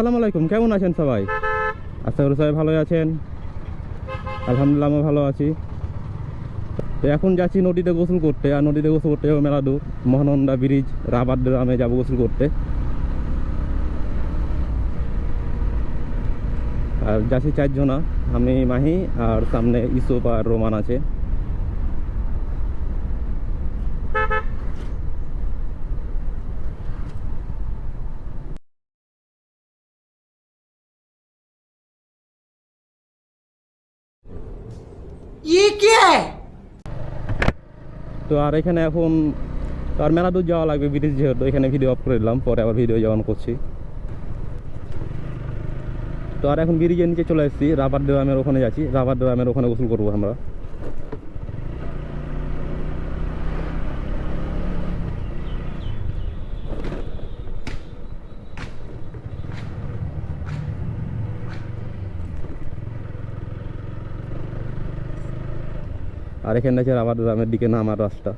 আসসালামু আলাইকুম, কেমন আছেন সবাই? আশা করি সবাই ভালোই আছেন। আলহামদুলিল্লাহ আমি ভালো আছি। তো এখন যাচ্ছি নদীতে গোসল করতে, আর নদীতে গোসল করতে যাবো মেলাদু মহানন্দা ব্রিজ রাবার ড্রামে যাবো গোসল করতে। আর যাচ্ছি 4 জনা, আমি মাহি আর সামনে ইসুফ আর রোমান আছে। তো আর এখানে এখন তো আর মেলা দূর যাওয়া লাগবে ব্রিজ যেহেতু, এখানে ভিডিও অফ করে দিলাম, পরে আবার ভিডিও জয়েন করছি। তো আর এখন ব্রিজের নিচে চলে এসেছি, রাবার ড্রামের ওখানে যাচ্ছি, রাবার ড্রামের ওখানে গোসল করবো আমরা। আর এখানে আছে রাবার ড্রামের দিকে নামার রাস্তা।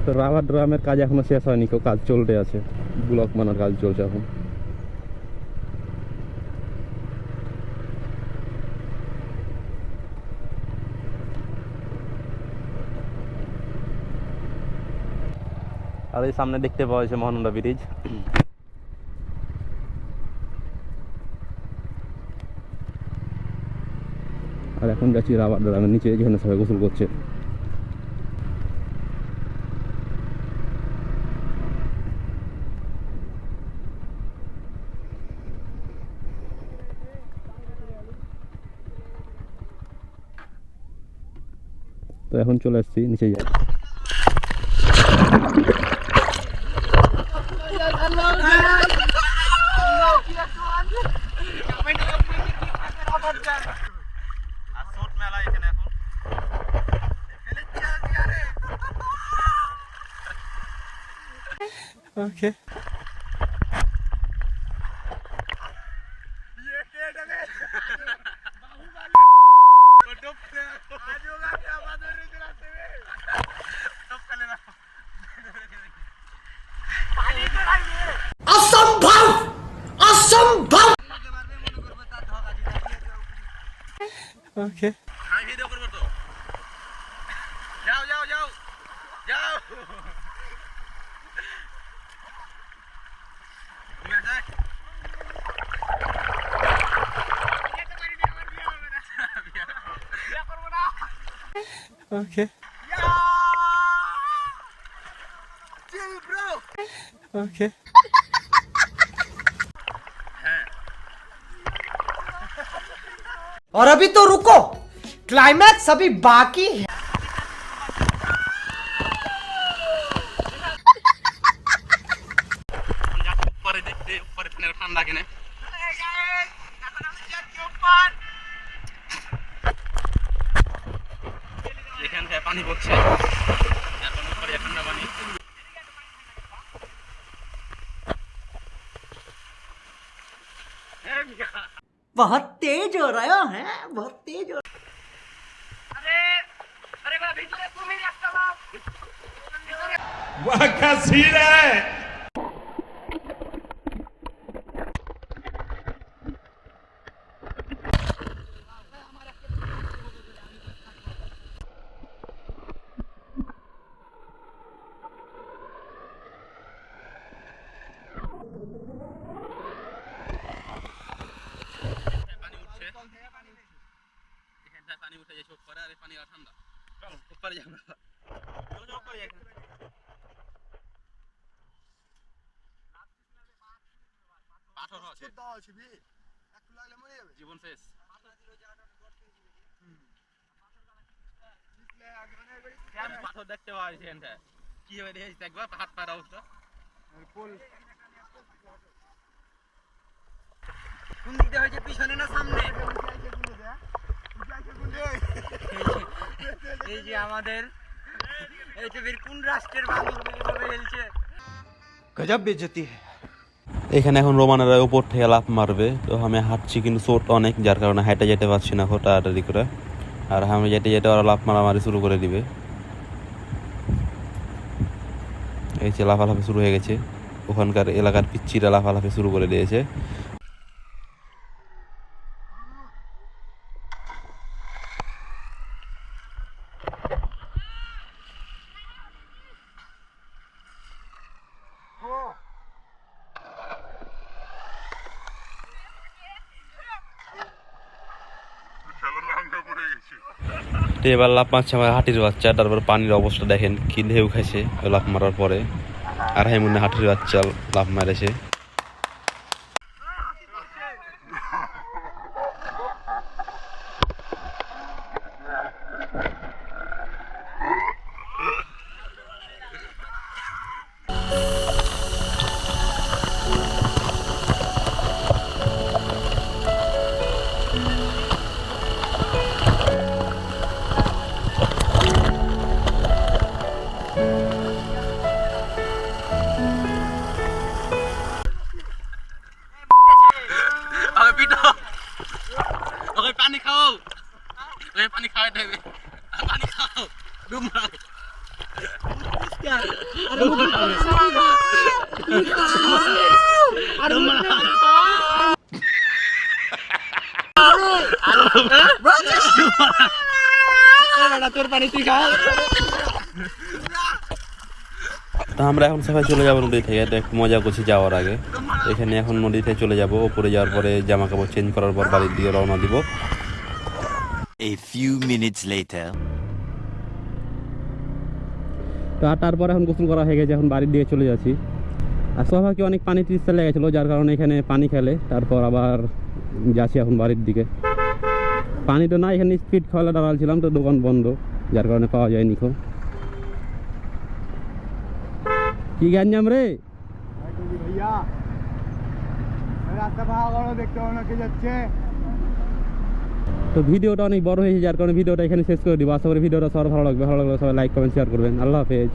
তো রাবার ড্রামের কাজ এখনো শেষ হয়নি, কেউ কাজ চলতে আছে, ব্লক মানার কাজ চলছে এখন। আর এই সামনে দেখতে পাওয়া যাচ্ছে মহানন্দা ব্রিজ। আর এখন যাচ্ছি রাবার ড্রামের নিচে, যেখানে সবাই গোসল করছে। তো এখন চলে আসছি নিচে যাই। Okay. असंभव असंभव Okay. जाओ जाओ जाओ जाओ Okay. chill bro Okay. और अभी तो रुको, क्लाइमैक्स अभी बाकी है। ऊपर देखते ऊपर इतने ठंडा के नहीं এখান থেকে পানি পড়ছে, এখন উপরে ঠান্ডা পানি। बहुत तेज हो रहा है, बहुत तेज हो। अरे अरे मैं भीतर तुम ही रखता हूं वाह क्या सीन है। पानी उठे जैसे ऊपर अरे पानी का ठंडा ऊपर जाना जो ऊपर जाए পাথর আছে দাও আছে বি একটু লাগলে মরে যাবে জীবন শেষ পাথর দেখতে পাওয়া যাচ্ছে এখানটা কি হবে দেখেছিস একবার হাত পায়ের অবস্থা পোল কোন দিক দিয়ে হয়েছে পিছনে না সামনে এই যে আমাদের এই যে কোন রাষ্ট্রের বান্ধব এভাবে খেলছে गजब बेइज्जती है। এখানে এখন রোমানেরা উপর থেকে লাফ মারবে, তো আমি হাঁটছি কিন্তু চোট অনেক, যার কারণে হাঁটে যেতে পারছি না তাড়াতাড়ি করে। আর আমি যেতে যেতে ওরা লাফ মারামারি শুরু করে দিবে। এই যে লাফালাফি শুরু হয়ে গেছে, ওখানকার এলাকার পিচ্চিরা লাফালাফি শুরু করে দিয়েছে। তো এবার লাফ মারছে আমার হাটির বাচ্চা, তারপর পানির অবস্থা দেখেন কি ঢেউ খাইছে লাফ মারার পরে। আর হ্যাঁ মনে হাটির বাচ্চা লাফ মারেছে। पानी खाओ, पानी खाओ, पानी खाओ, डूब मारो। তো আমরা এখন সবাই চলে যাবো নদী থেকে। তো একটু মজা করছি যাওয়ার আগে। এখানে এখন নদীতে চলে যাব, উপরে যাওয়ার পরে জামা কাপড় চেঞ্জ করার পর বাড়ির দিকে রওনা দিব। A few minutes later. তো আর তারপর এখন গোসল করা হয়ে গেছে, এখন বাড়ির দিকে চলে যাচ্ছি। আর সবাইকে অনেক পানি তৃষ্ণা লেগেছিলো, যার কারণে এখানে পানি খেলে তারপর আবার যাচ্ছি এখন বাড়ির দিকে। পানি তো না, এখানে স্পিড খাওয়ালে দাঁড়ালছিলাম, তো দোকান বন্ধ, যার কারণে পাওয়া যায়নি। কি গাঞ্জাম রে भैया रास्ता भागो देखते हो ना के যাচ্ছে। তো ভিডিওটা অনেক বড় হয়েছে, যার কারণে ভিডিওটা এখানে শেষ করে দিব। আশা করি ভিডিওটা সবার ভালো লাগবে। ভালো লাগলে সবাই লাইক কমেন্ট শেয়ার করবেন। আল্লাহ হাফেজ।